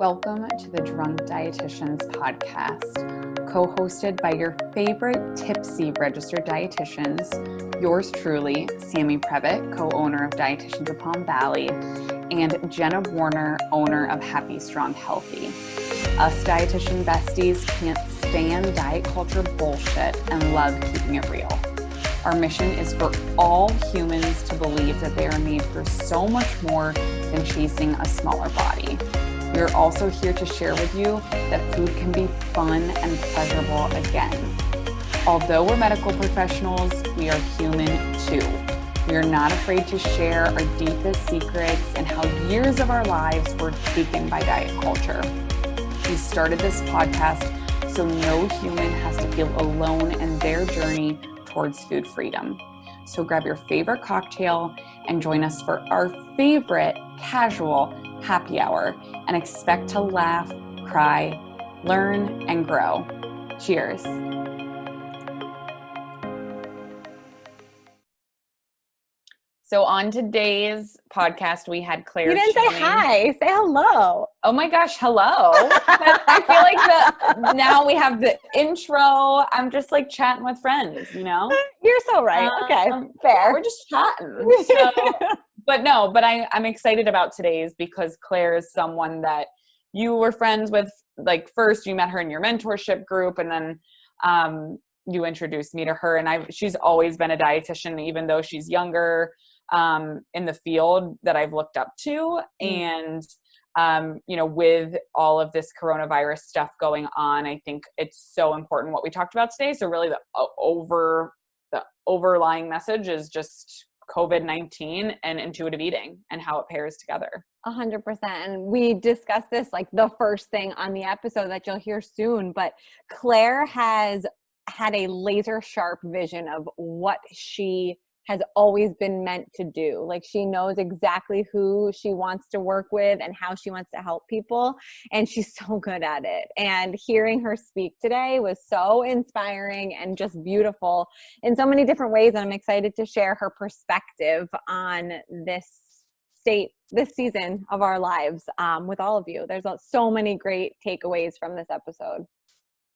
Welcome to the Drunk Dietitians podcast, co-hosted by your favorite tipsy registered dietitians, yours truly, Sammy Previtt, co-owner of Dietitians of Palm Valley, and Jenna Warner, owner of Happy, Strong, Healthy. Us dietitian besties can't stand diet culture bullshit and love keeping it real. Our mission is for all humans to believe that they are made for so much more than chasing a smaller body. We are also here to share with you that food can be fun and pleasurable again. Although we're medical professionals, we are human too. We are not afraid to share our deepest secrets and how years of our lives were taken by diet culture. We started this podcast so no human has to feel alone in their journey towards food freedom. So grab your favorite cocktail and join us for our favorite casual happy hour and expect to laugh, cry, learn, and grow. Cheers. So on today's podcast, we had Claire. You didn't Chewning. say hi. Say hello. Oh my gosh, hello. I feel like now we have the intro. I'm just like chatting with friends, you know? You're so right. Okay, fair. We're just chatting. So, but I'm excited about today's because Claire is someone that you were friends with. Like first you met her in your mentorship group, and then you introduced me to her. And she's always been a dietitian, even though she's younger, in the field that I've looked up to. And with all of this coronavirus stuff going on, I think it's so important what we talked about today. So really the overlying message is just COVID-19 and intuitive eating and how it pairs together. 100%. And we discussed this like the first thing on the episode that you'll hear soon, but Claire has had a laser sharp vision of what she has always been meant to do. Like she knows exactly who she wants to work with and how she wants to help people. And she's so good at it. And hearing her speak today was so inspiring and just beautiful in so many different ways. And I'm excited to share her perspective on this season of our lives with all of you. There's so many great takeaways from this episode.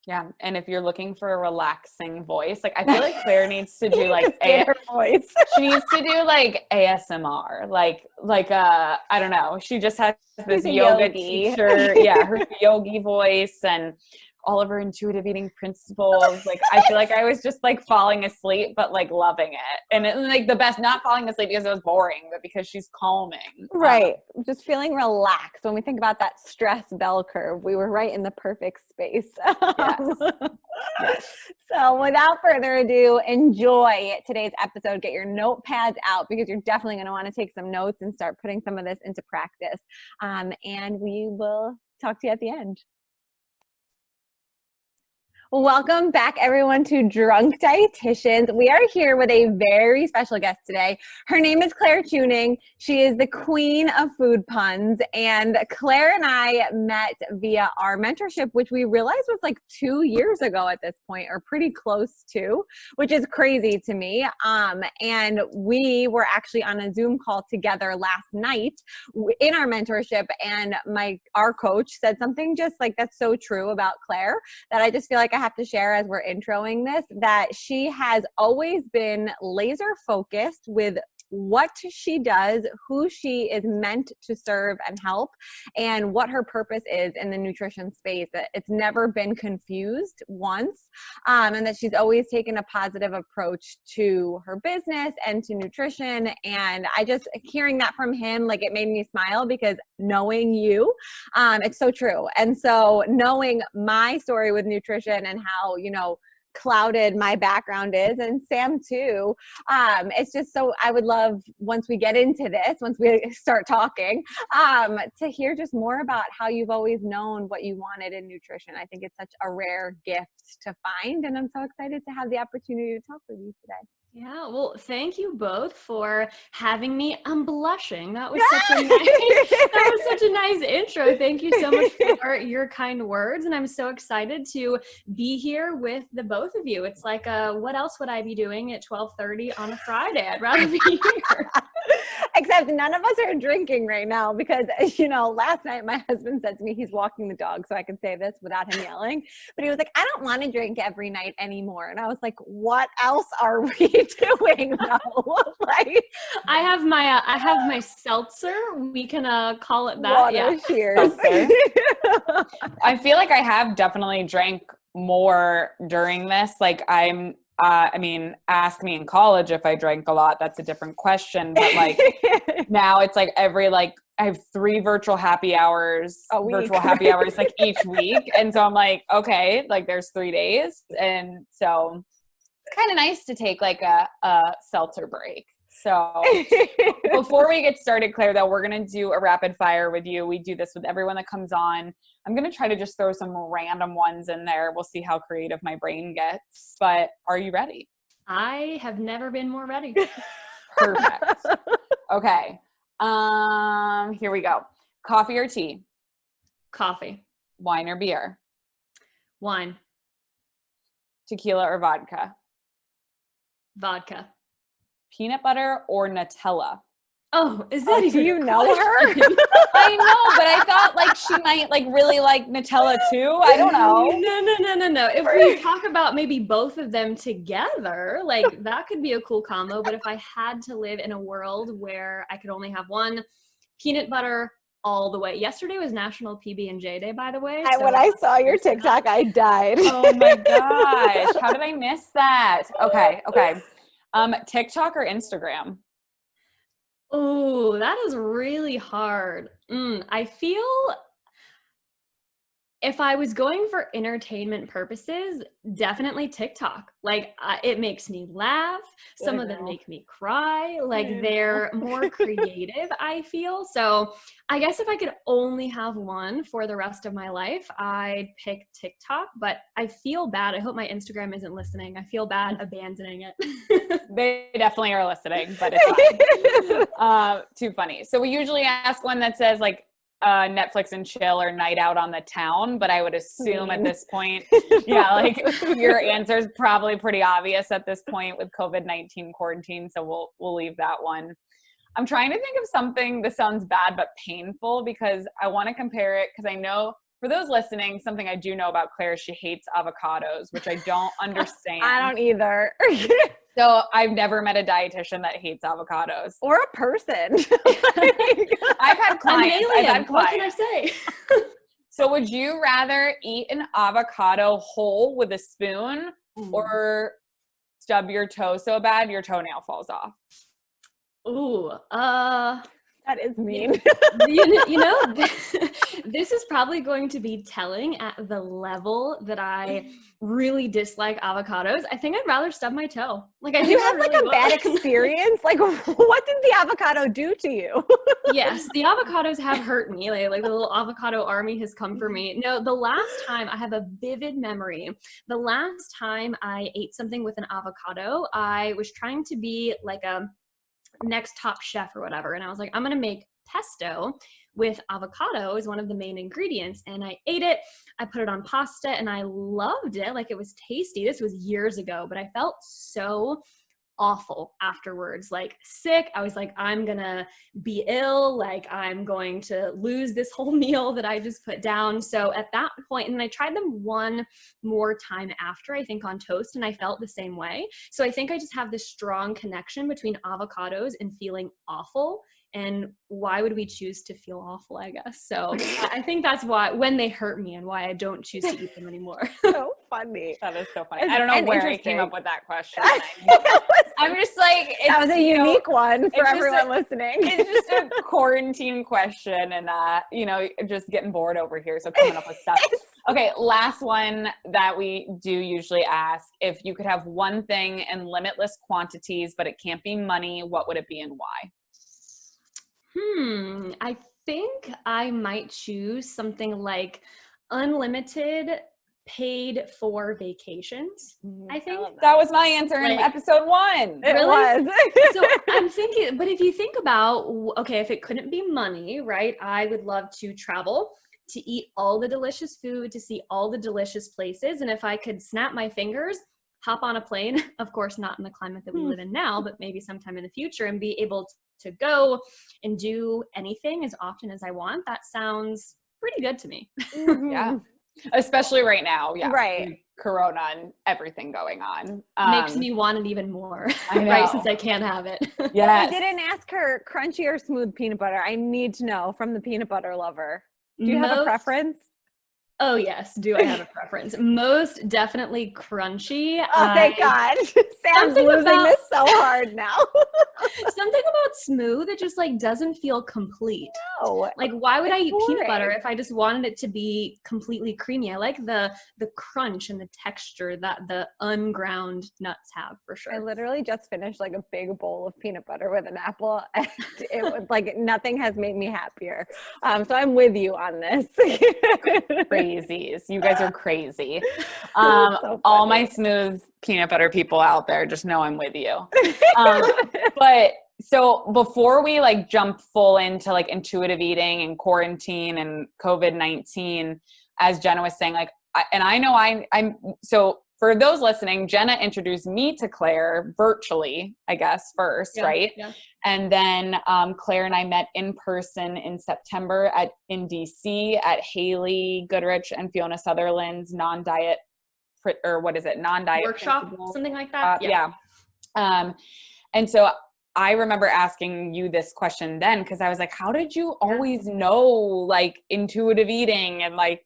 Yeah. And if you're looking for a relaxing voice, like I feel like Claire needs to do like her voice. She needs to do like ASMR, like I don't know. She just has this yoga teacher. Yeah. Her yogi voice and all of her intuitive eating principles. Like, I feel like I was just like falling asleep, but like loving it. And like the best, not falling asleep because it was boring, but because she's calming. Right. Just feeling relaxed. When we think about that stress bell curve, we were right in the perfect space. Yes. So without further ado, enjoy today's episode. Get your notepads out because you're definitely going to want to take some notes and start putting some of this into practice. And we will talk to you at the end. Welcome back, everyone, to Drunk Dietitians. We are here with a very special guest today. Her name is Claire Chewning. She is the queen of food puns. And Claire and I met via our mentorship, which we realized was like 2 years ago at this point, or pretty close to, which is crazy to me. And we were actually on a Zoom call together last night in our mentorship. And our coach said something just like that's so true about Claire that I just feel like I have to share as we're introing this, that she has always been laser focused with what she does, who she is meant to serve and help, and what her purpose is in the nutrition space. That it's never been confused once, and that she's always taken a positive approach to her business and to nutrition. And I just, hearing that from him, like it made me smile because knowing you, it's so true. And so knowing my story with nutrition and how, clouded my background is, and Sam too. It's just so, I would love, once we get into this, once we start talking, to hear just more about how you've always known what you wanted in nutrition. I think it's such a rare gift to find, and I'm so excited to have the opportunity to talk with you today. Yeah, well, thank you both for having me. I'm blushing. That was such a nice intro. Thank you so much for your kind words, and I'm so excited to be here with the both of you. It's like, what else would I be doing at 12:30 on a Friday? I'd rather be here. Except none of us are drinking right now because, you know, last night my husband said to me, he's walking the dog, so I can say this without him yelling. But he was like, I don't want to drink every night anymore. And I was like, what else are we doing though? Like, I have my seltzer. We can call it that. water, Yeah. cheers. I feel like I have definitely drank more during this. Like I mean, ask me in college if I drank a lot. That's a different question. But like now it's like I have 3 virtual happy hours like each week. And so I'm like, okay, like there's 3 days. And so it's kind of nice to take like a seltzer break. So before we get started, Claire, though, we're going to do a rapid fire with you. We do this with everyone that comes on. I'm going to try to just throw some random ones in there. We'll see how creative my brain gets. But are you ready? I have never been more ready. Perfect. Okay. Here we go. Coffee or tea? Coffee. Wine or beer? Wine. Tequila or vodka? Vodka. Peanut butter or Nutella? Oh, is that do you know her? I know, but I thought like she might like really like Nutella too. I don't know. No. If we talk about maybe both of them together, like that could be a cool combo. But if I had to live in a world where I could only have one, peanut butter all the way. Yesterday was National PB&J Day, by the way. When I saw your TikTok, I died. Oh my gosh. How did I miss that? Okay. TikTok or Instagram? Oh, that is really hard. I feel if I was going for entertainment purposes, definitely TikTok. Like it makes me laugh. Some of them make me cry. Like they're more creative, I feel. So I guess if I could only have one for the rest of my life, I'd pick TikTok, but I feel bad. I hope my Instagram isn't listening. I feel bad abandoning it. They definitely are listening, but it's fine. Too funny. So we usually ask one that says like, Netflix and chill or night out on the town, but I would assume at this point, like your answer is probably pretty obvious at this point with COVID-19 quarantine. So we'll leave that one. I'm trying to think of something that sounds bad but painful because I want to compare it because I know for those listening, something I do know about Claire is she hates avocados, which I don't understand. I don't either. So I've never met a dietitian that hates avocados. Or a person. I've had clients. What can I say? So would you rather eat an avocado whole with a spoon or stub your toe so bad your toenail falls off? Ooh, that is mean. you know, this is probably going to be telling at the level that I really dislike avocados. I think I'd rather stub my toe. Like I think you have really like a bad experience. Like what did the avocado do to you? Yes, the avocados have hurt me. Like the little avocado army has come for me. No, the last time I have a vivid memory. The last time I ate something with an avocado, I was trying to be like a next top chef or whatever. And I was like, I'm going to make pesto with avocado as one of the main ingredients. And I ate it. I put it on pasta and I loved it. Like it was tasty. This was years ago, but I felt so awful afterwards, like sick. I was like, I'm gonna be ill. Like I'm going to lose this whole meal that I just put down. So at that point, and I tried them one more time after, I think on toast, and I felt the same way. So I think I just have this strong connection between avocados and feeling awful. And why would we choose to feel awful, I guess? So I think that's why, when they hurt me and why I don't choose to eat them anymore. So funny. That is so funny. I don't know where I came up with that question. I'm just like, that was a unique one for everyone listening. It's just a quarantine question and, just getting bored over here. So coming up with stuff. Okay, last one that we do usually ask. If you could have one thing in limitless quantities, but it can't be money, what would it be and why? I think I might choose something like unlimited paid for vacations. I think that was my answer in episode 1. It was. So I'm thinking, but if you think about, okay, if it couldn't be money, right? I would love to travel, to eat all the delicious food, to see all the delicious places. And if I could snap my fingers, hop on a plane, of course, not in the climate that we live in now, but maybe sometime in the future, and be able to go and do anything as often as I want, that sounds pretty good to me. Yeah. Especially right now. Yeah. Right. Corona and everything going on. Makes me want it even more, I know. right? Since I can't have it. Yes. I didn't ask her crunchy or smooth peanut butter. I need to know from the peanut butter lover. Do you have a preference? Oh yes, do I have a preference? Most definitely crunchy. Oh, thank God. Sam's losing this so hard now. Something about smooth, it just like doesn't feel complete. No. Like why would I eat boring. peanut butter if I just wanted it to be completely creamy? I like the crunch and the texture that the unground nuts have for sure. I literally just finished like a big bowl of peanut butter with an apple, and it was like nothing has made me happier. So I'm with you on this. Crazies. You guys are crazy. So all my smooth peanut butter people out there just know I'm with you. But so before we like jump full into like intuitive eating and quarantine and COVID-19, as Jenna was saying, like, I know I'm so for those listening, Jenna introduced me to Claire virtually, I guess, first, right? Yeah. And then Claire and I met in person in September in DC at Haley Goodrich and Fiona Sutherland's non-diet Workshop, principle. something like that. Yeah. And so I remember asking you this question then, because I was like, how did you always know like intuitive eating? And like,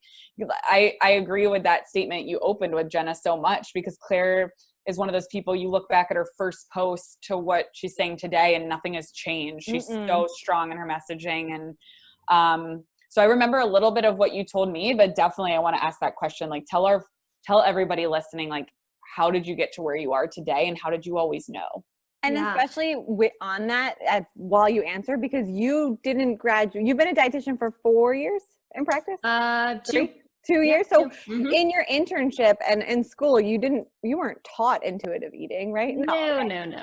I agree with that statement you opened with, Jenna, so much, because Claire is one of those people, you look back at her first post to what she's saying today and nothing has changed. She's so strong in her messaging. And so I remember a little bit of what you told me, but definitely I want to ask that question. Like tell everybody listening, like, how did you get to where you are today and how did you always know? And especially on that, while you answer, because you didn't graduate, you've been a dietitian for 4 years in practice? 2 years. So in your internship and in school, you weren't taught intuitive eating, right? No.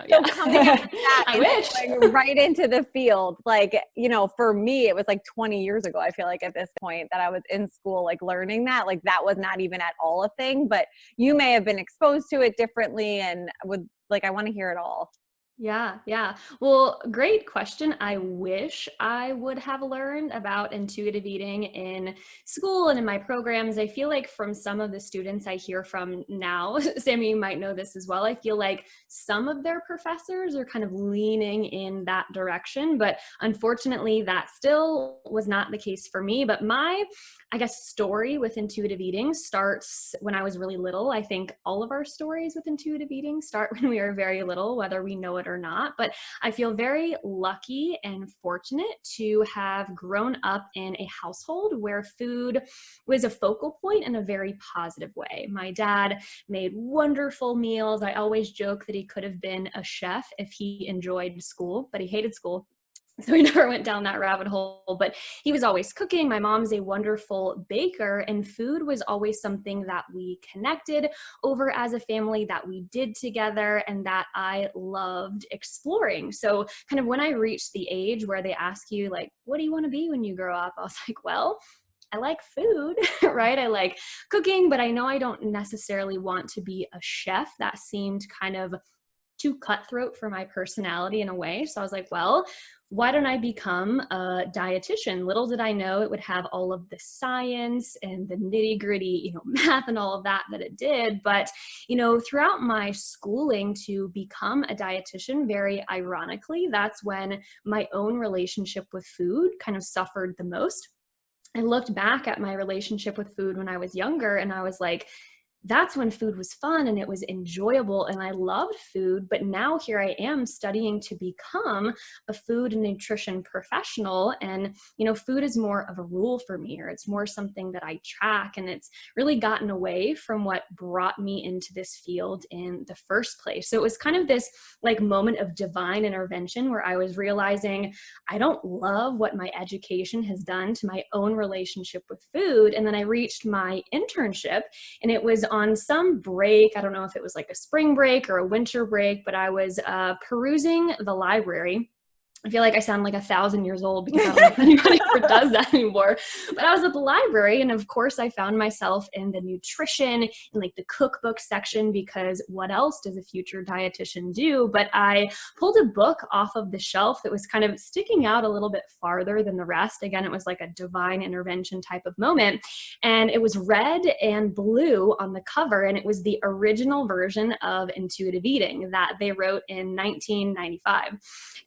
So coming out of that, I wish. Like, right into the field, like, you know, for me, it was like 20 years ago, I feel like at this point that I was in school, like learning that, like that was not even at all a thing, but you may have been exposed to it differently and I want to hear it all. Yeah. Well, great question. I wish I would have learned about intuitive eating in school and in my programs. I feel like from some of the students I hear from now, Sammy, you might know this as well, I feel like some of their professors are kind of leaning in that direction, but unfortunately that still was not the case for me. But my, I guess, story with intuitive eating starts when I was really little. I think all of our stories with intuitive eating start when we are very little, whether we know it or not. But I feel very lucky and fortunate to have grown up in a household where food was a focal point in a very positive way. My dad made wonderful meals. I always joke that he could have been a chef if he enjoyed school, but he hated school. So we never went down that rabbit hole, but he was always cooking. My mom's a wonderful baker, and food was always something that we connected over as a family, that we did together, and that I loved exploring. So kind of when I reached the age where they ask you, like, what do you want to be when you grow up? I was like, well, I like food, right? I like cooking, but I know I don't necessarily want to be a chef. That seemed kind of too cutthroat for my personality in a way. So I was like, well, why don't I become a dietitian? Little did I know it would have all of the science and the nitty gritty, math and all of that it did. But, throughout my schooling to become a dietitian, very ironically, that's when my own relationship with food kind of suffered the most. I looked back at my relationship with food when I was younger and I was like, that's when food was fun and it was enjoyable and I loved food. But now here I am studying to become a food and nutrition professional. And, food is more of a rule for me, or it's more something that I track. And it's really gotten away from what brought me into this field in the first place. So it was kind of this like moment of divine intervention where I was realizing I don't love what my education has done to my own relationship with food. And then I reached my internship and it was on some break. I don't know if it was like a spring break or a winter break, but I was perusing the library I feel like I sound like 1,000 years old because I don't know if anybody ever does that anymore. But I was at the library, and of course I found myself in the nutrition and like the cookbook section, because what else does a future dietitian do? But I pulled a book off of the shelf that was kind of sticking out a little bit farther than the rest. Again, it was like a divine intervention type of moment. And it was red and blue on the cover, and it was the original version of Intuitive Eating that they wrote in 1995.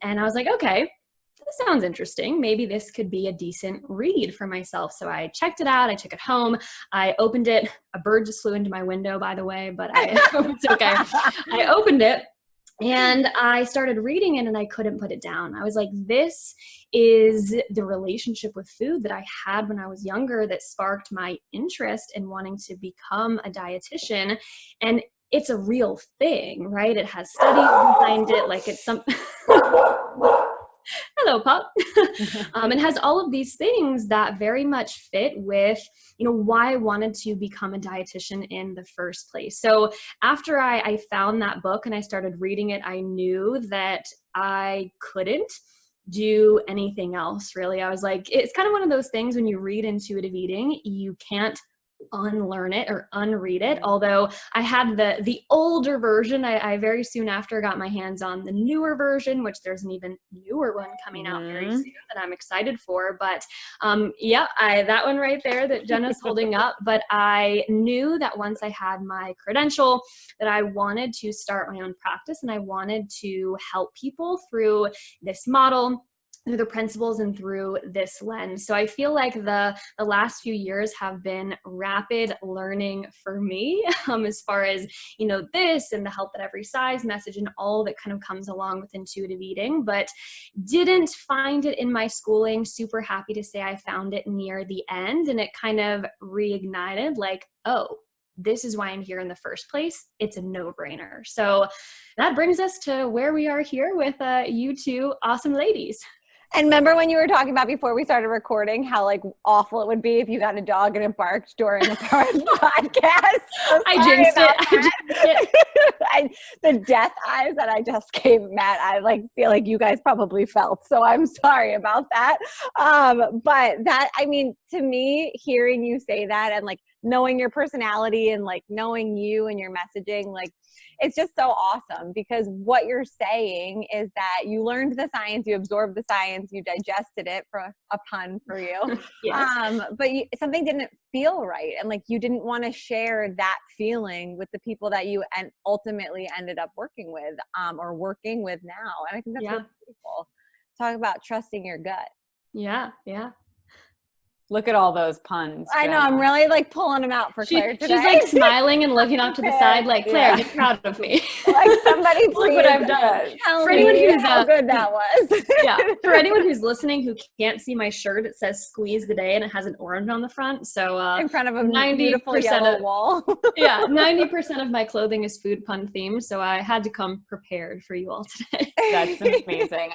And I was like, okay, this sounds interesting. Maybe this could be a decent read for myself. So I checked it out. I took it home. I opened it. A bird just flew into my window, by the way, but it's okay. I opened it and I started reading it, and I couldn't put it down. I was like, this is the relationship with food that I had when I was younger that sparked my interest in wanting to become a dietitian. And it's a real thing, right? It has studies behind it. Like, it's some... Hello, pup. It has all of these things that very much fit with, why I wanted to become a dietitian in the first place. So after I found that book and I started reading it, I knew that I couldn't do anything else, really. I was like, it's kind of one of those things when you read Intuitive Eating, you can't unlearn it or unread it. Although I had the older version, I very soon after got my hands on the newer version, which there's an even newer one coming out very soon that I'm excited for. But that one right there that Jenna's holding up. But I knew that once I had my credential, that I wanted to start my own practice, and I wanted to help people through this model, through the principles, and through this lens. So I feel like the last few years have been rapid learning for me, as far as, this and the Health at Every Size message and all that kind of comes along with intuitive eating, but didn't find it in my schooling. Super happy to say I found it near the end, and it kind of reignited like, oh, this is why I'm here in the first place. It's a no-brainer. So that brings us to where we are here with you two awesome ladies. And remember when you were talking about before we started recording how like awful it would be if you got a dog and it barked during a podcast? So I jinxed it. The death eyes that I just gave Matt, I like feel like you guys probably felt. So I'm sorry about that. But that, I mean, to me, hearing you say that and like knowing your personality and like knowing you and your messaging, like it's just so awesome, because what you're saying is that you learned the science, you absorbed the science, you digested it, for a pun for you. Yes. But something didn't feel right. And like, you didn't want to share that feeling with the people that you ultimately ended up working with, or working with now. And I think that's really beautiful. Talk about trusting your gut. Yeah. Yeah. Look at all those puns, I know. Jenna. I'm really like pulling them out for Claire today. She's like smiling and looking off to the side like, Claire, get proud of me. Like, somebody please look what I've done. For anyone who's how good that was. For anyone who's listening who can't see my shirt, it says "Squeeze the Day" and it has an orange on the front. So in front of a beautiful yellow wall. 90% of my clothing is food pun themed, so I had to come prepared for you all today. That's amazing.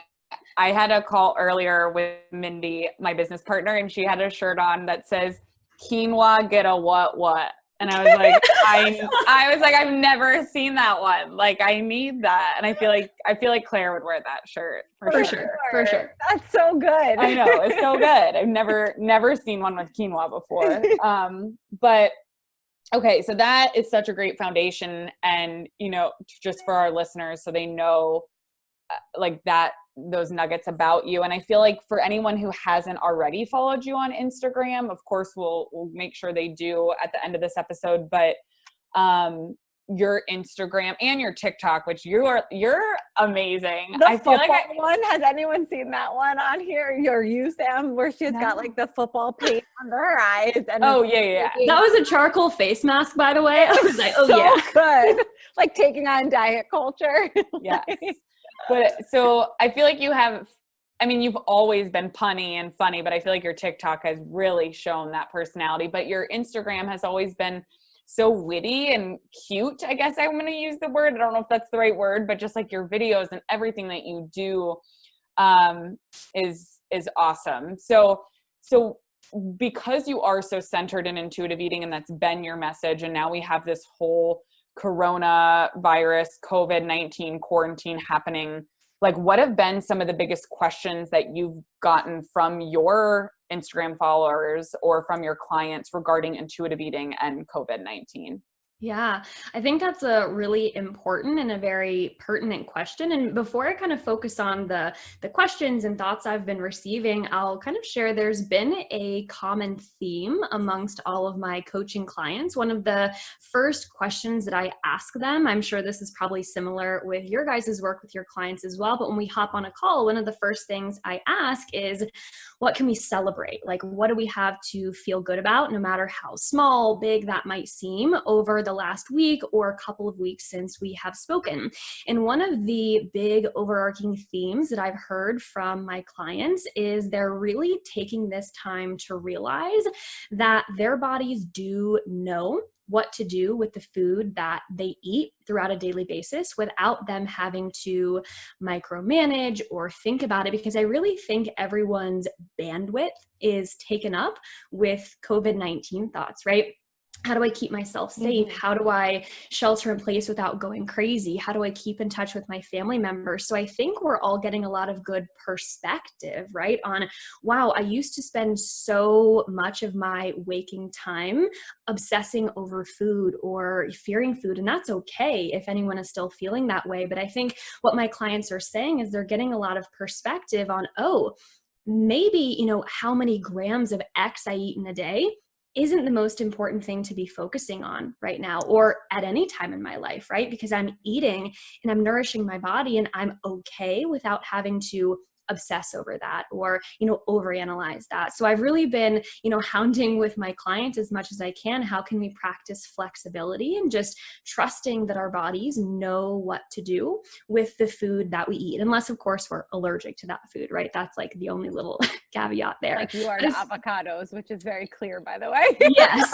I had a call earlier with Mindy, my business partner, and she had a shirt on that says "Quinoa, get a what?" And I was like, I've never seen that one. Like, I need that, and I feel like Claire would wear that shirt for sure. For sure. That's so good. I know, it's so good. I've never seen one with quinoa before. But okay, so that is such a great foundation, and just for our listeners, so they know like that, those nuggets about you. And I feel like for anyone who hasn't already followed you on Instagram, of course, we'll make sure they do at the end of this episode, but your Instagram and your TikTok, which you're amazing. The football one, has anyone seen that one on here? You, Sam, where she's got like the football paint under her eyes. And yeah. That was a charcoal face mask, by the way. I was like, oh so yeah, good. Like taking on diet culture. Yes. But so I feel like you've always been punny and funny, but I feel like your TikTok has really shown that personality. But your Instagram has always been so witty and cute. I guess I'm going to use the word. I don't know if that's the right word, but just like your videos and everything that you do is awesome. So because you are so centered in intuitive eating, and that's been your message, and now we have this whole coronavirus, COVID-19 quarantine happening like what have been some of the biggest questions that you've gotten from your Instagram followers or from your clients regarding intuitive eating and COVID-19? Yeah, I think that's a really important and a very pertinent question. And before I kind of focus on the questions and thoughts I've been receiving, I'll kind of share there's been a common theme amongst all of my coaching clients. One of the first questions that I ask them, I'm sure this is probably similar with your guys' work with your clients as well, but when we hop on a call, one of the first things I ask is, what can we celebrate? Like, what do we have to feel good about, no matter how small, big that might seem over the last week or a couple of weeks since we have spoken? And one of the big overarching themes that I've heard from my clients is they're really taking this time to realize that their bodies do know what to do with the food that they eat throughout a daily basis without them having to micromanage or think about it, because I really think everyone's bandwidth is taken up with COVID-19 thoughts, right? How do I keep myself safe? How do I shelter in place without going crazy? How do I keep in touch with my family members? So I think we're all getting a lot of good perspective, right? On, wow, I used to spend so much of my waking time obsessing over food or fearing food. And that's okay if anyone is still feeling that way. But I think what my clients are saying is they're getting a lot of perspective on, oh, maybe, how many grams of X I eat in a day isn't the most important thing to be focusing on right now or at any time in my life, right? Because I'm eating and I'm nourishing my body and I'm okay without having to obsess over that or, overanalyze that. So I've really been, hounding with my clients as much as I can. How can we practice flexibility and just trusting that our bodies know what to do with the food that we eat? Unless, of course, we're allergic to that food, right? That's like the only little caveat there. Like you are to avocados, which is very clear, by the way. Yes.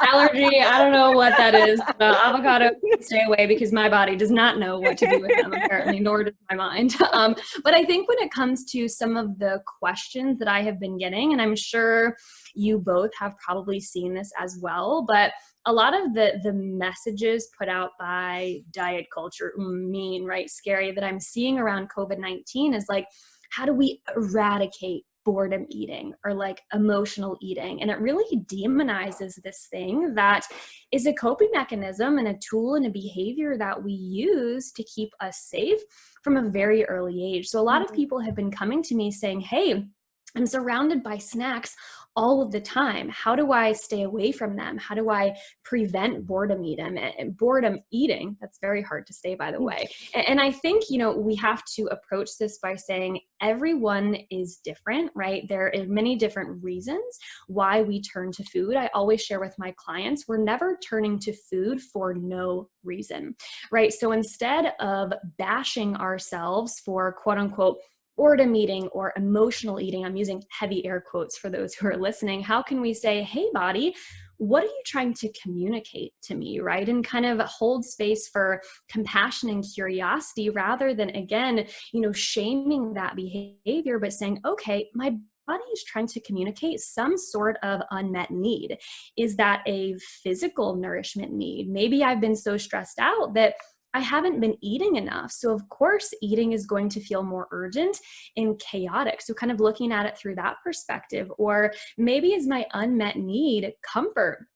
Allergy, I don't know what that is. Avocado, stay away because my body does not know what to do with them, apparently, nor does my mind. But I think when it comes to some of the questions that I have been getting, and I'm sure you both have probably seen this as well, but a lot of the messages put out by diet culture, mean, right, scary, that I'm seeing around COVID-19 is like, how do we eradicate boredom eating or like emotional eating? And it really demonizes this thing that is a coping mechanism and a tool and a behavior that we use to keep us safe from a very early age. So a lot of people have been coming to me saying, hey, I'm surrounded by snacks all of the time. How do I stay away from them? How do I prevent boredom eating? That's very hard to say, by the way. And I think, we have to approach this by saying everyone is different, right? There are many different reasons why we turn to food. I always share with my clients, we're never turning to food for no reason, right? So instead of bashing ourselves for quote unquote boredom eating or emotional eating, I'm using heavy air quotes for those who are listening, how can we say, hey, body, what are you trying to communicate to me, right? And kind of hold space for compassion and curiosity rather than, again, shaming that behavior, but saying, okay, my body is trying to communicate some sort of unmet need. Is that a physical nourishment need? Maybe I've been so stressed out that I haven't been eating enough. So of course, eating is going to feel more urgent and chaotic. So kind of looking at it through that perspective, or maybe is my unmet need comfort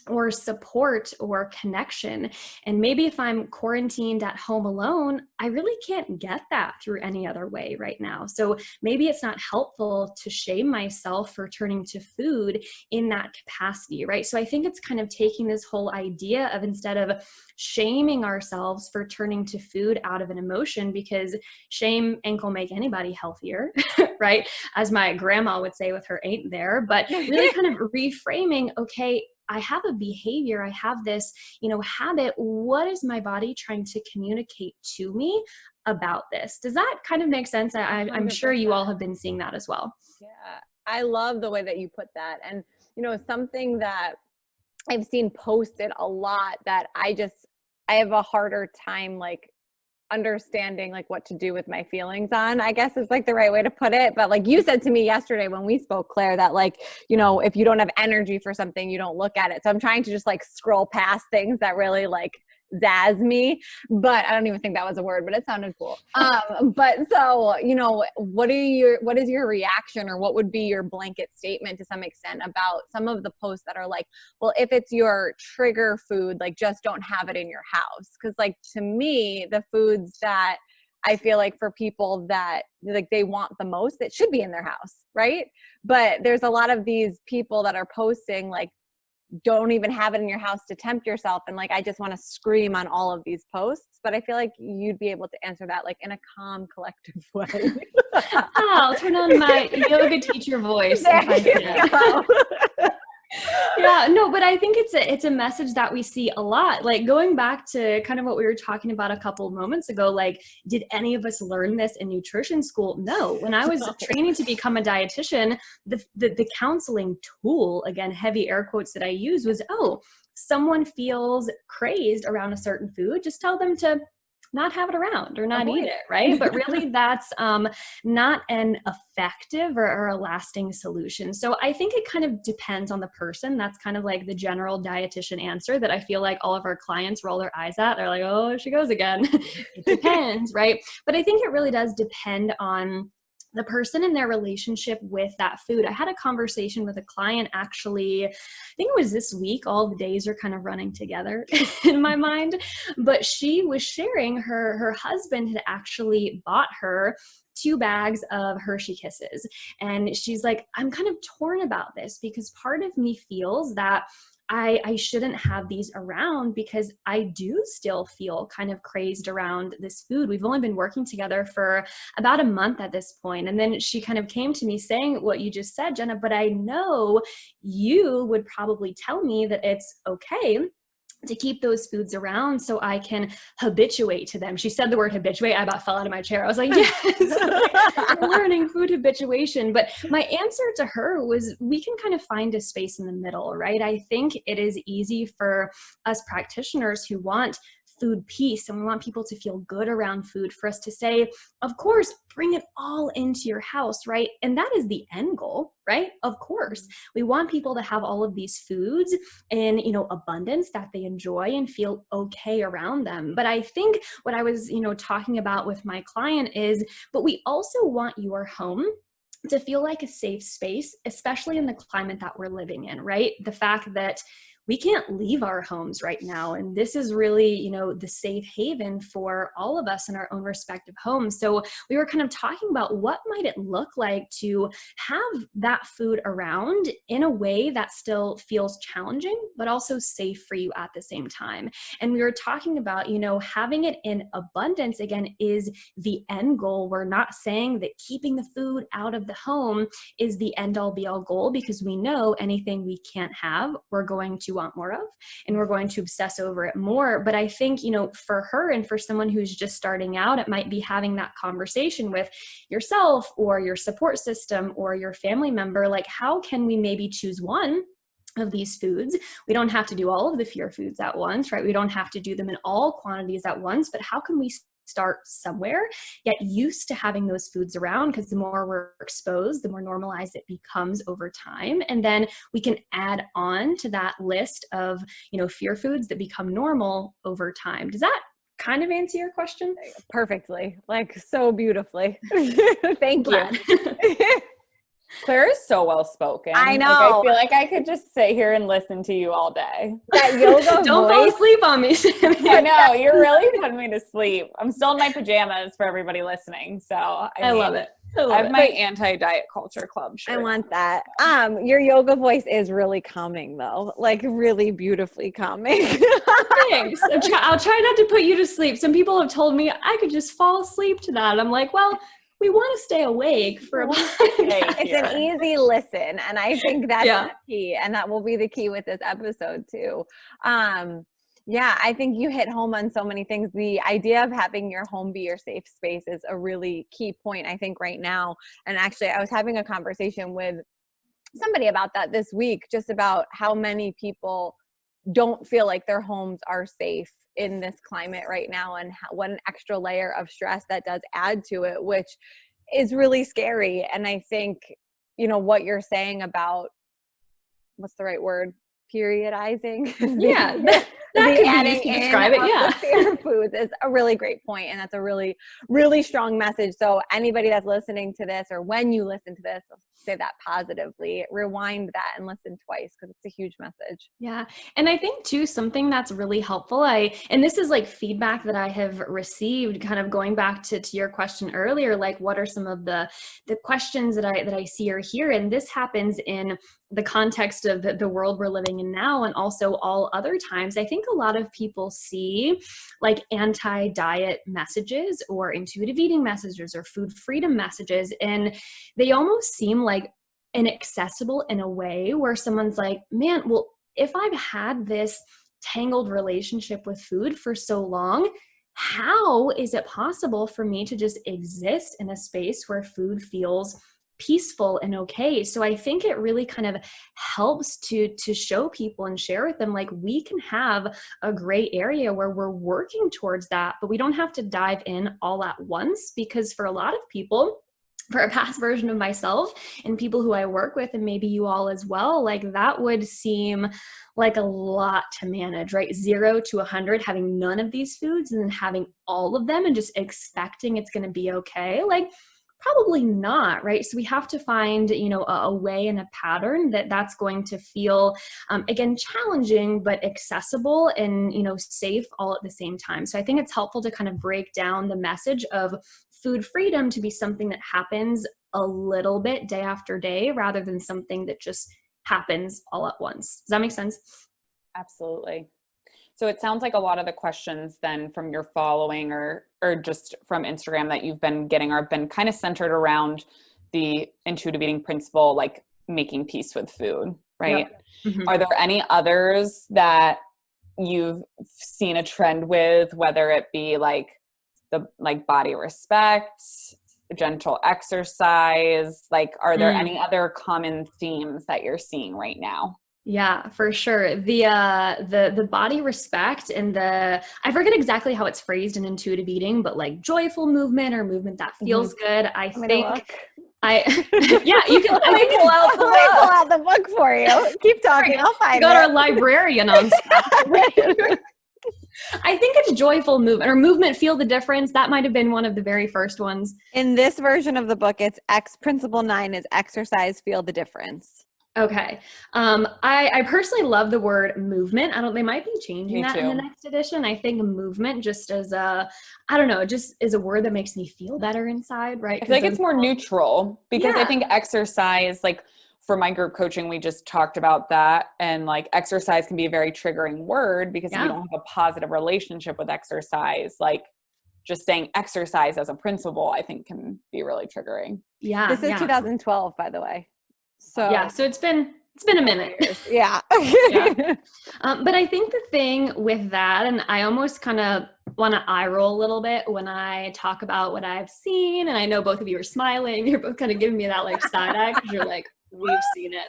or support or connection? And maybe if I'm quarantined at home alone, I really can't get that through any other way right now. So maybe it's not helpful to shame myself for turning to food in that capacity, right? So I think it's kind of taking this whole idea of, instead of shaming ourselves for turning to food out of an emotion, because shame ain't gonna make anybody healthier, right? As my grandma would say with her ain't there, but really kind of reframing, okay, I have a behavior, I have this, habit. What is my body trying to communicate to me about this? Does that kind of make sense? I'm sure you all have been seeing that as well. Yeah, I love the way that you put that. And, something that I've seen posted a lot that I have a harder time, like, understanding like what to do with my feelings on, I guess is like the right way to put it. But like you said to me yesterday when we spoke, Claire, that like, if you don't have energy for something, you don't look at it. So I'm trying to just like scroll past things that really like zazz me, but I don't even think that was a word, but it sounded cool. But so, what is your reaction, or what would be your blanket statement to some extent about some of the posts that are like, well, if it's your trigger food, like just don't have it in your house? Because like, to me, the foods that I feel like for people that like they want the most, it should be in their house, right? But there's a lot of these people that are posting like, don't even have it in your house to tempt yourself. And like, I just want to scream on all of these posts, but I feel like you'd be able to answer that like in a calm, collective way. I'll turn on my yoga teacher voice. There you go. Yeah, no, but I think it's a message that we see a lot. Like going back to kind of what we were talking about a couple of moments ago, like, did any of us learn this in nutrition school? No. When I was training to become a dietitian, the counseling tool, again, heavy air quotes that I use, was, someone feels crazed around a certain food, just tell them to not have it around or not eat it, right? But really that's not an effective or a lasting solution. So I think it kind of depends on the person. That's kind of like the general dietitian answer that I feel like all of our clients roll their eyes at. They're like, oh, she goes again. It depends, right? But I think it really does depend on the person and their relationship with that food. I had a conversation with a client actually, I think it was this week. All the days are kind of running together in my mind, but she was sharing her husband had actually bought her 2 bags of Hershey Kisses. And she's like, I'm kind of torn about this because part of me feels that I shouldn't have these around because I do still feel kind of crazed around this food. We've only been working together for about a month at this point. And then she kind of came to me saying what you just said, Jenna, but I know you would probably tell me that it's okay to keep those foods around so I can habituate to them. She said the word habituate. I about fell out of my chair. I was like, yes, learning food habituation. But my answer to her was we can kind of find a space in the middle, right? I think it is easy for us practitioners who want food peace and we want people to feel good around food for us to say, of course, bring it all into your house, right? And that is the end goal, right? Of course, we want people to have all of these foods in, abundance that they enjoy and feel okay around them. But I think what I was, talking about with my client is, but we also want your home to feel like a safe space, especially in the climate that we're living in, right? The fact that we can't leave our homes right now. And this is really, the safe haven for all of us in our own respective homes. So we were kind of talking about what might it look like to have that food around in a way that still feels challenging, but also safe for you at the same time. And we were talking about, having it in abundance, again, is the end goal. We're not saying that keeping the food out of the home is the end all be all goal, because we know anything we can't have, we're going to want more of, and we're going to obsess over it more. But I think, for her and for someone who's just starting out, it might be having that conversation with yourself or your support system or your family member. Like, how can we maybe choose one of these foods? We don't have to do all of the fear foods at once, right? We don't have to do them in all quantities at once, but how can we start somewhere, get used to having those foods around? Because the more we're exposed, the more normalized it becomes over time. And then we can add on to that list of, fear foods that become normal over time. Does that kind of answer your question? Perfectly. Like, so beautifully. Thank you. Claire is so well spoken. I know. Like, I feel like I could just sit here and listen to you all day. That yoga Don't fall asleep on me, Sammy. I know, you're really putting me to sleep. I'm still in my pajamas for everybody listening. So I love it. I have my anti-diet culture club shirt. I want that. Your yoga voice is really calming though, like really beautifully calming. Thanks. I'll try not to put you to sleep. Some people have told me I could just fall asleep to that. I'm like, well, we want to stay awake for a It's an easy listen. And I think that's the key. And that will be the key with this episode too. I think you hit home on so many things. The idea of having your home be your safe space is a really key point, I think, right now. And actually, I was having a conversation with somebody about that this week, just about how many people don't feel like their homes are safe in this climate right now, and what an extra layer of stress that does add to it, which is really scary. And I think, what you're saying about, what's the right word? Periodizing. That could be adding used to in describe it, of yeah. the fair foods is a really great point, and that's a really, really strong message. So anybody that's listening to this, or when you listen to this, say that positively, rewind that and listen twice, because it's a huge message. Yeah. And I think too, something that's really helpful, and this is like feedback that I have received, kind of going back to your question earlier, like what are some of the questions that I see or hear? And this happens in the context of the world we're living in now, and also all other times. I think a lot of people see like anti-diet messages or intuitive eating messages or food freedom messages, and they almost seem like inaccessible in a way where someone's like, man, well, if I've had this tangled relationship with food for so long, how is it possible for me to just exist in a space where food feels peaceful and okay? So I think it really kind of helps to show people and share with them, like, we can have a gray area where we're working towards that, but we don't have to dive in all at once, because for a lot of people, for a past version of myself and people who I work with, and maybe you all as well, like that would seem like a lot to manage, right? 0 to 100, having none of these foods and then having all of them and just expecting it's going to be okay. Like, probably not, right? So we have to find, a way and a pattern that's going to feel, again, challenging, but accessible and, safe all at the same time. So I think it's helpful to kind of break down the message of food freedom to be something that happens a little bit day after day, rather than something that just happens all at once. Does that make sense? Absolutely. So it sounds like a lot of the questions then from your following or just from Instagram that you've been getting are been kind of centered around the intuitive eating principle, like making peace with food, right? Yep. Mm-hmm. Are there any others that you've seen a trend with, whether it be like body respect, gentle exercise? Like, are there any other common themes that you're seeing right now? Yeah, for sure. The body respect and I forget exactly how it's phrased in intuitive eating, but like joyful movement or movement that feels good. I think yeah, you can. I think pull out the book for you. Keep talking. I'll find it. Got our librarian on staff. I think it's joyful movement or movement. Feel the difference. That might have been one of the very first ones. In this version of the book, it's Principle 9 is exercise, feel the difference. Okay. I personally love the word movement. They might be changing that in the next edition. I think movement just as just is a word that makes me feel better inside, right? I feel like it's more neutral, because I think exercise, like for my group coaching, we just talked about that. And like exercise can be a very triggering word, because if you don't have a positive relationship with exercise, like just saying exercise as a principle, I think can be really triggering. Yeah. This is 2012, by the way. So so it's been a minute. Yeah. But I think the thing with that, and I almost kind of want to eye roll a little bit when I talk about what I've seen, and I know both of you are smiling. You're both kind of giving me that like side eye, because you're like, we've seen it.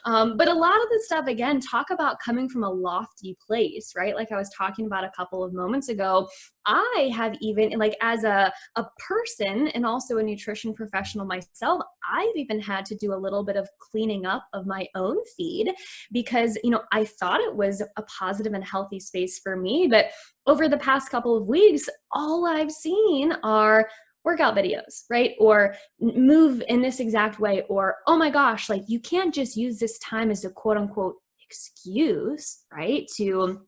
But a lot of the stuff, again, talk about coming from a lofty place, right? Like I was talking about a couple of moments ago, I have even, like as a person and also a nutrition professional myself, I've even had to do a little bit of cleaning up of my own feed, because, I thought it was a positive and healthy space for me. But over the past couple of weeks, all I've seen are workout videos, right? Or move in this exact way, or, oh my gosh, like you can't just use this time as a quote unquote excuse, right? To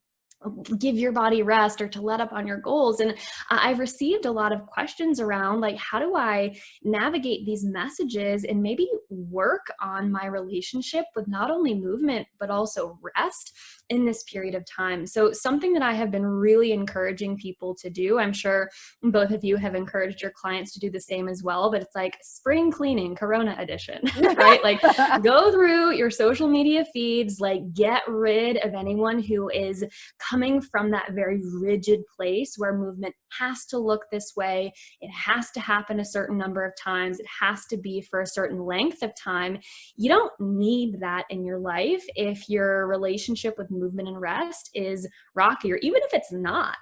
give your body rest or to let up on your goals. And I've received a lot of questions around like, how do I navigate these messages and maybe work on my relationship with not only movement, but also rest in this period of time? So something that I have been really encouraging people to do, I'm sure both of you have encouraged your clients to do the same as well, but it's like spring cleaning, Corona edition, right? Like go through your social media feeds, like get rid of anyone who is coming from that very rigid place where movement has to look this way. It has to happen a certain number of times. It has to be for a certain length of time. You don't need that in your life if your relationship with movement and rest is rocky, or even if it's not,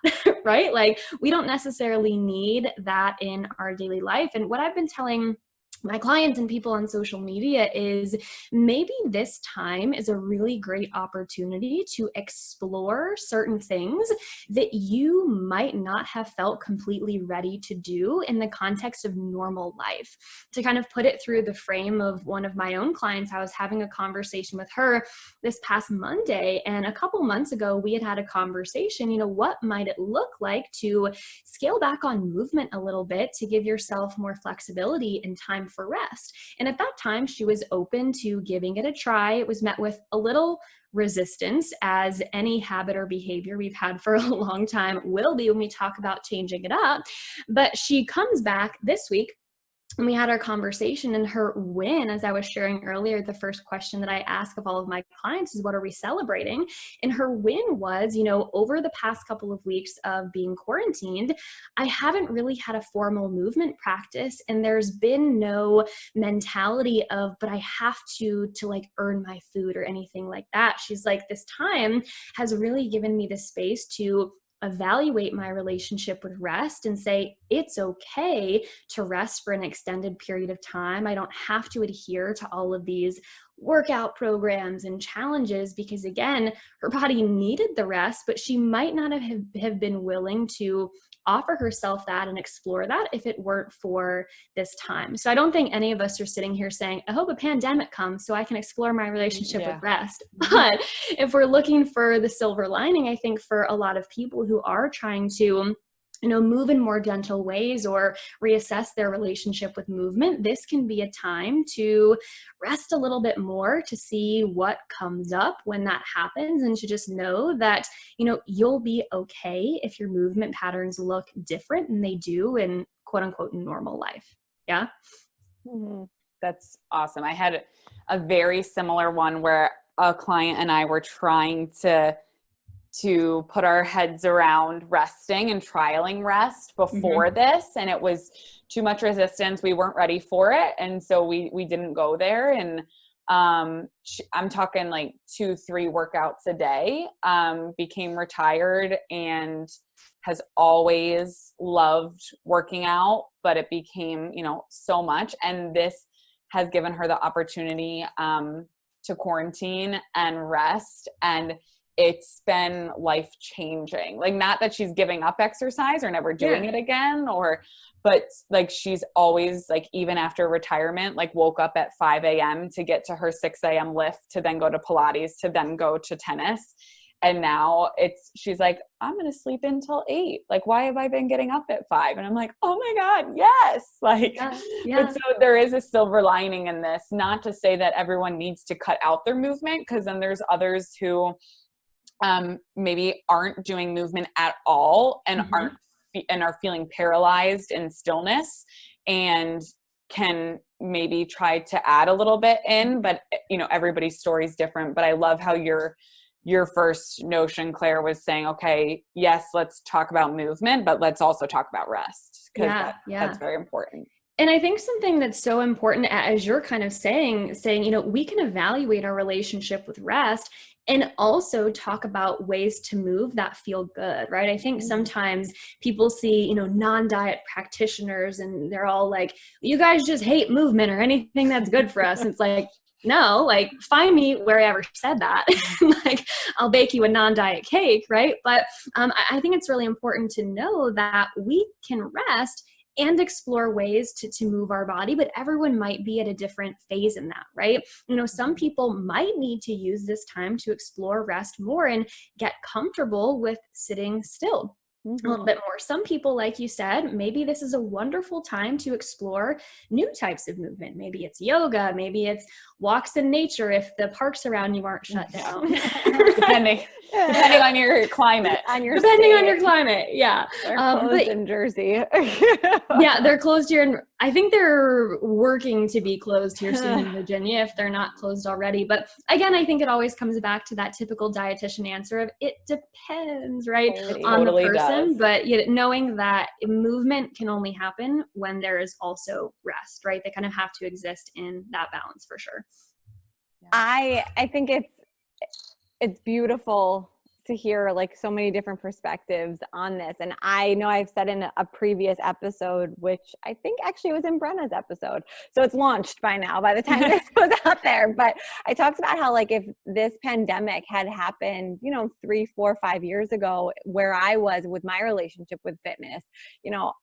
right? Like we don't necessarily need that in our daily life. And what I've been telling my clients and people on social media is maybe this time is a really great opportunity to explore certain things that you might not have felt completely ready to do in the context of normal life. To kind of put it through the frame of one of my own clients, I was having a conversation with her this past Monday, and a couple months ago we had a conversation, what might it look like to scale back on movement a little bit to give yourself more flexibility and time for rest. And at that time, she was open to giving it a try. It was met with a little resistance, as any habit or behavior we've had for a long time will be when we talk about changing it up. But she comes back this week, and we had our conversation, and her win, as I was sharing earlier, the first question that I ask of all of my clients is, what are we celebrating? And her win was, over the past couple of weeks of being quarantined, I haven't really had a formal movement practice, and there's been no mentality of, but I have to like earn my food or anything like that. She's like, this time has really given me the space to evaluate my relationship with rest and say, it's okay to rest for an extended period of time. I don't have to adhere to all of these workout programs and challenges, because again, her body needed the rest, but she might not have been willing to offer herself that and explore that if it weren't for this time. So I don't think any of us are sitting here saying, I hope a pandemic comes so I can explore my relationship with rest. But if we're looking for the silver lining, I think for a lot of people who are trying to move in more gentle ways or reassess their relationship with movement, this can be a time to rest a little bit more, to see what comes up when that happens, and to just know that, you'll be okay if your movement patterns look different than they do in quote unquote normal life. Yeah. Mm-hmm. That's awesome. I had a very similar one where a client and I were trying to put our heads around resting and trialing rest before this. And it was too much resistance. We weren't ready for it. And so we didn't go there. And I'm talking like 2-3 workouts a day, became retired and has always loved working out, but it became, so much. And this has given her the opportunity, to quarantine and rest. And it's been life changing. Like, not that she's giving up exercise or never doing it again, but like she's always, like, even after retirement, like woke up at 5 a.m. to get to her 6 a.m. lift, to then go to Pilates, to then go to tennis. And now she's like, I'm going to sleep until 8. Like, why have I been getting up at 5? And I'm like, oh my God, yes. Like, but so there is a silver lining in this, not to say that everyone needs to cut out their movement, because then there's others who maybe aren't doing movement at all and are feeling paralyzed in stillness, and can maybe try to add a little bit in, but everybody's story is different. But I love how your first notion, Claire, was saying, okay, yes, let's talk about movement, but let's also talk about rest, because that's very important. And I think something that's so important, as you're kind of saying, we can evaluate our relationship with rest and also talk about ways to move that feel good, right? I think sometimes people see, non-diet practitioners, and they're all like, you guys just hate movement or anything that's good for us. And it's like, no, like, find me where I ever said that. Like, I'll bake you a non-diet cake, right? But I think it's really important to know that we can rest and explore ways to move our body, but everyone might be at a different phase in that, right? Some people might need to use this time to explore rest more and get comfortable with sitting still a little bit more. Some people, like you said, maybe this is a wonderful time to explore new types of movement. Maybe it's yoga, maybe it's walks in nature if the parks around you aren't shut down. Depending on your climate. Depending on your climate, yeah. They're closed in Jersey. Yeah, they're closed here. And I think they're working to be closed here soon in Virginia, if they're not closed already. But again, I think it always comes back to that typical dietitian answer of, it depends, right, on the person. Does. But knowing that movement can only happen when there is also rest, right? They kind of have to exist in that balance, for sure. I think it's beautiful to hear like so many different perspectives on this. And I know I've said in a previous episode, which I think actually was in Brenna's episode, so it's launched by now by the time this goes out there, but I talked about how like if this pandemic had happened, 3, 4, 5 years ago, where I was with my relationship with fitness,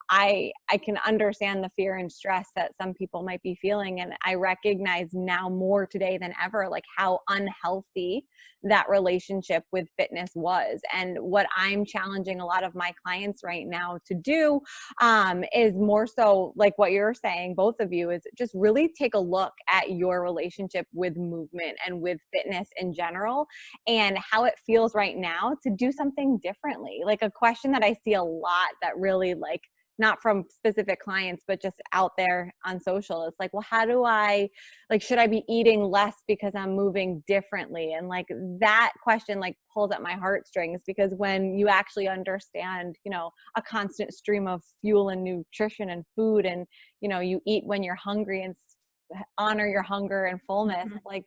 I can understand the fear and stress that some people might be feeling. And I recognize now more today than ever, like how unhealthy that relationship with fitness was. And what I'm challenging a lot of my clients right now to do is more so like what you're saying, both of you, is just really take a look at your relationship with movement and with fitness in general, and how it feels right now to do something differently. Like a question that I see a lot that really like, not from specific clients, but just out there on social. It's like, well, how do I, like, should I be eating less because I'm moving differently? And like that question like pulls at my heartstrings, because when you actually understand, a constant stream of fuel and nutrition and food, and, you eat when you're hungry and honor your hunger and fullness, like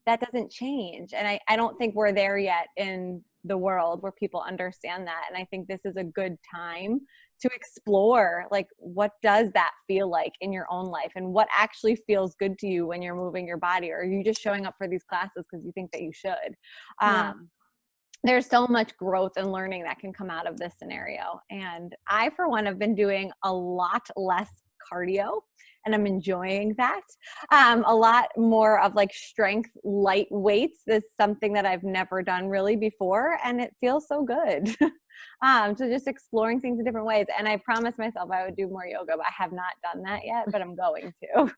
that doesn't change. And I don't think we're there yet in the world where people understand that. And I think this is a good time to explore, like, what does that feel like in your own life, and what actually feels good to you when you're moving your body, or are you just showing up for these classes because you think that you should? There's so much growth and learning that can come out of this scenario. And I, for one, have been doing a lot less cardio, and I'm enjoying that. A lot more of like strength, light weights is something that I've never done really before, and it feels so good. So just exploring things in different ways. And I promised myself I would do more yoga, but I have not done that yet, but I'm going to.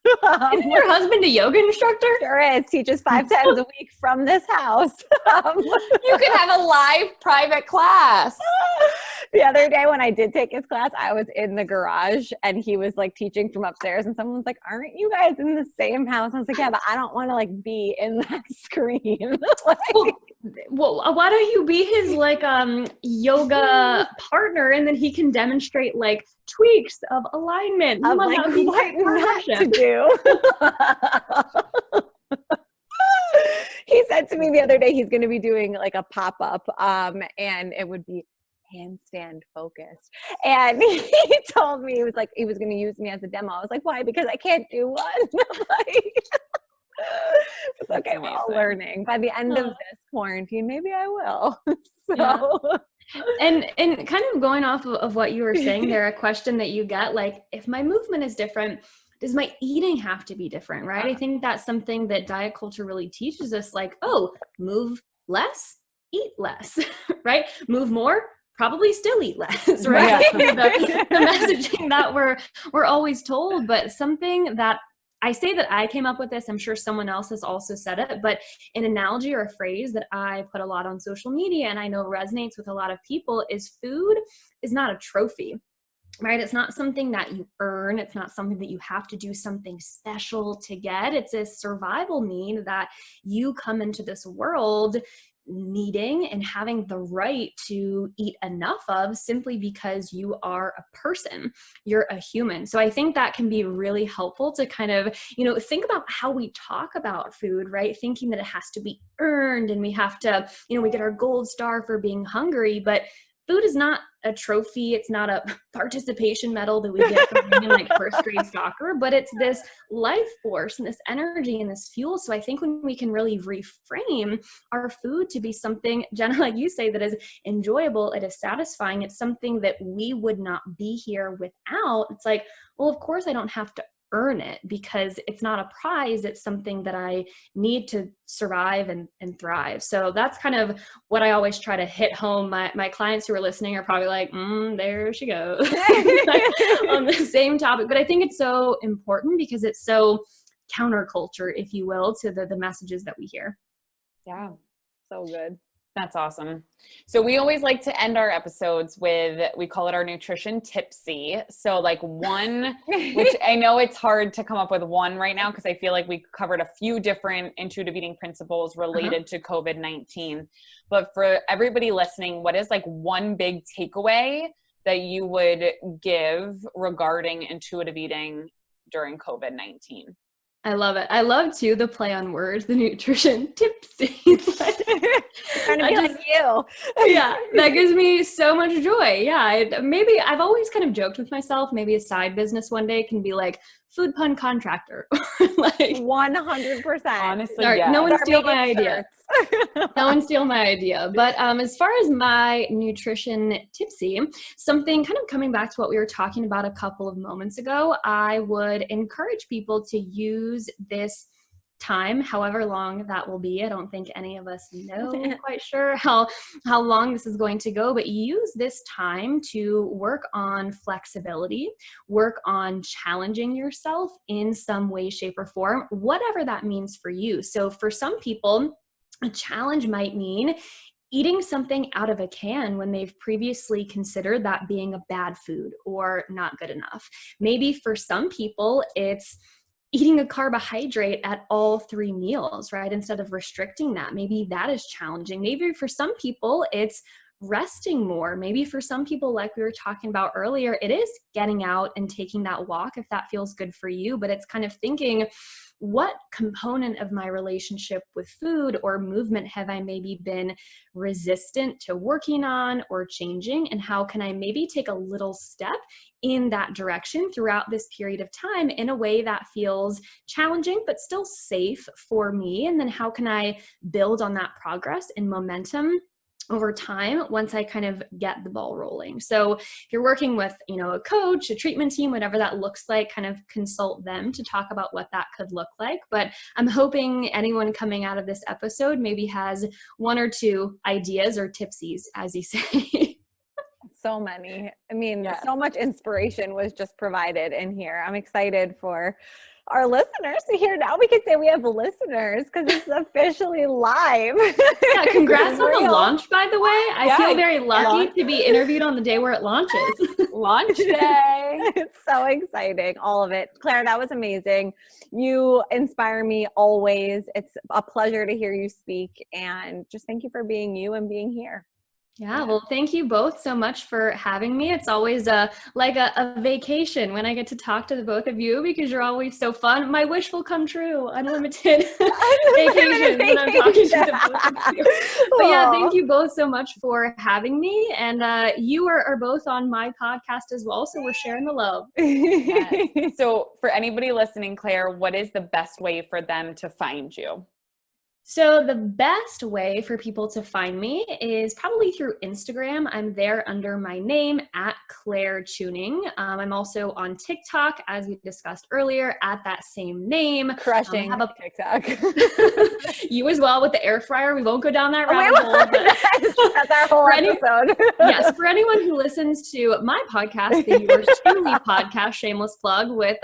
Isn't your husband a yoga instructor? Sure is. Teaches 5 times a week from this house. You could have a live private class. The other day when I did take his class, I was in the garage and he was like teaching from upstairs, and someone was like, aren't you guys in the same house? I was like, yeah, but I don't want to like be in that screen. Well, why don't you be his like yoga partner, and then he can demonstrate like tweaks of alignment Of like what not to do. He said to me the other day he's going to be doing like a pop-up, and it would be handstand focused. And he told me, he was like, he was going to use me as a demo. I was like, why? Because I can't do one. Like, it's okay. We're all learning. By the end of this quarantine, maybe I will. And kind of going off of what you were saying there, a question that you get, like, if my movement is different, does my eating have to be different, right? I think that's something that diet culture really teaches us, like, oh, move less, eat less, right? Move more, probably still eat less, right? Yeah. the messaging that we're always told, but something that I say that I came up with this, I'm sure someone else has also said it, but an analogy or a phrase that I put a lot on social media and I know resonates with a lot of people is food is not a trophy, right? It's not something that you earn. It's not something that you have to do something special to get. It's a survival need that you come into this world needing and having the right to eat enough of, simply because you are a person, you're a human. So I think that can be really helpful to kind of, think about how we talk about food, right? Thinking that it has to be earned and we have to, we get our gold star for being hungry, but food is not a trophy. It's not a participation medal that we get from being like first grade soccer, but it's this life force and this energy and this fuel. So I think when we can really reframe our food to be something, Jenna, like you say, that is enjoyable, it is satisfying, it's something that we would not be here without. It's like, well, of course I don't have to earn it because it's not a prize. It's something that I need to survive and thrive. So that's kind of what I always try to hit home. My clients who are listening are probably like, there she goes on the same topic. But I think it's so important because it's so counterculture, if you will, to the messages that we hear. Yeah. So good. That's awesome. So we always like to end our episodes with, we call it our nutrition tipsy. So like one, which I know it's hard to come up with one right now because I feel like we covered a few different intuitive eating principles related to COVID-19. But for everybody listening, what is like one big takeaway that you would give regarding intuitive eating during COVID-19? I love it. I love too the play on words, the nutrition tipsy. Trying to be like you. Yeah, that gives me so much joy. Yeah, maybe I've always kind of joked with myself, maybe a side business one day can be like food pun contractor. Like 100%. Honestly, sorry, yeah. no one Start steal my making idea. shirts. No one steal my idea. But as far as my nutrition tipsy, something kind of coming back to what we were talking about a couple of moments ago, I would encourage people to use this time, however long that will be. I don't think any of us know quite sure how long this is going to go, but use this time to work on flexibility, work on challenging yourself in some way, shape, or form, whatever that means for you. So for some people, a challenge might mean eating something out of a can when they've previously considered that being a bad food or not good enough. Maybe for some people, it's eating a carbohydrate at all 3 meals, right? Instead of restricting that. Maybe that is challenging. Maybe for some people, it's resting more. Maybe for some people, like we were talking about earlier, it is getting out and taking that walk if that feels good for you, but it's kind of thinking, what component of my relationship with food or movement have I maybe been resistant to working on or changing? And how can I maybe take a little step in that direction throughout this period of time in a way that feels challenging, but still safe for me? And then how can I build on that progress and momentum over time once I kind of get the ball rolling? So if you're working with, a coach, a treatment team, whatever that looks like, kind of consult them to talk about what that could look like. But I'm hoping anyone coming out of this episode maybe has 1 or 2 ideas or tipsies, as you say. So many. I mean, Yes. so much inspiration was just provided in here. I'm excited for our listeners to hear. Now we can say we have listeners because it's officially live. Yeah, congrats on the launch, by the way. I feel very lucky launch. to be interviewed on the day where it launches. Launch day. It's so exciting, all of it. Claire, that was amazing. You inspire me always. It's a pleasure to hear you speak, and just thank you for being you and being here. Yeah, well, thank you both so much for having me. It's always like a vacation when I get to talk to the both of you because you're always so fun. My wish will come true. Unlimited vacation when I'm talking to the both of you. But yeah, thank you both so much for having me. And you are both on my podcast as well, so we're sharing the love. Yes. So for anybody listening, Claire, what is the best way for them to find you? So the best way for people to find me is probably through Instagram. I'm there under my name at Claire Chewning. I'm also on TikTok, as we discussed earlier, at that same name. Crushing have a TikTok. You as well with the air fryer. We won't go down that rabbit hole. But that's our whole episode. Yes, for anyone who listens to my podcast, the Yours Truly podcast, shameless plug, with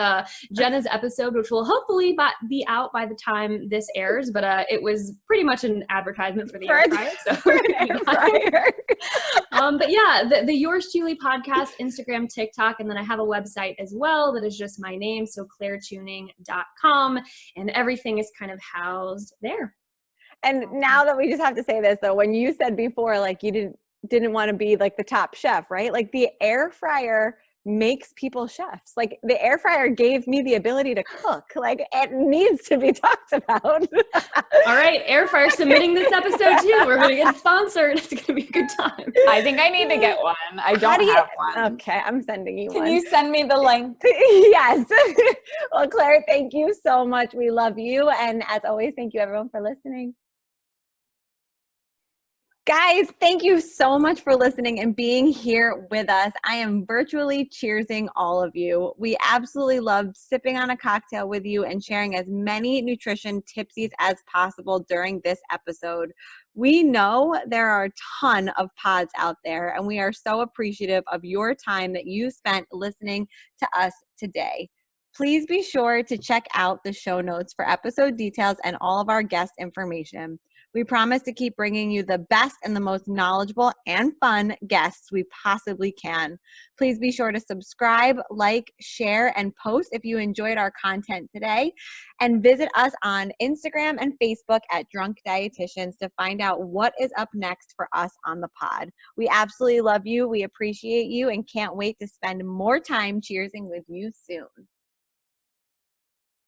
Jenna's episode, which will hopefully be out by the time this airs, but it was pretty much an advertisement for the air fryer. But yeah, the Yours Truly podcast, Instagram, TikTok, and then I have a website as well that is just my name, so clairechewning.com, and everything is kind of housed there. And now that we just have to say this though, when you said before, like you didn't want to be like the top chef, right? Like the air fryer makes people chefs. Like the air fryer gave me the ability to cook. Like it needs to be talked about. All right, air fryer submitting this episode too. We're going to get sponsored. It's going to be a good time. I think I need to get one. I don't have one. Okay, I'm sending you one. Can you send me the link? Yes. Well, Claire, thank you so much. We love you. And as always, thank you everyone for listening. Guys, thank you so much for listening and being here with us. I am virtually cheersing all of you. We absolutely loved sipping on a cocktail with you and sharing as many nutrition tipsies as possible during this episode. We know there are a ton of pods out there, and we are so appreciative of your time that you spent listening to us today. Please be sure to check out the show notes for episode details and all of our guest information. We promise to keep bringing you the best and the most knowledgeable and fun guests we possibly can. Please be sure to subscribe, like, share, and post if you enjoyed our content today. And visit us on Instagram and Facebook at Drunk Dietitians to find out what is up next for us on the pod. We absolutely love you. We appreciate you and can't wait to spend more time cheersing with you soon.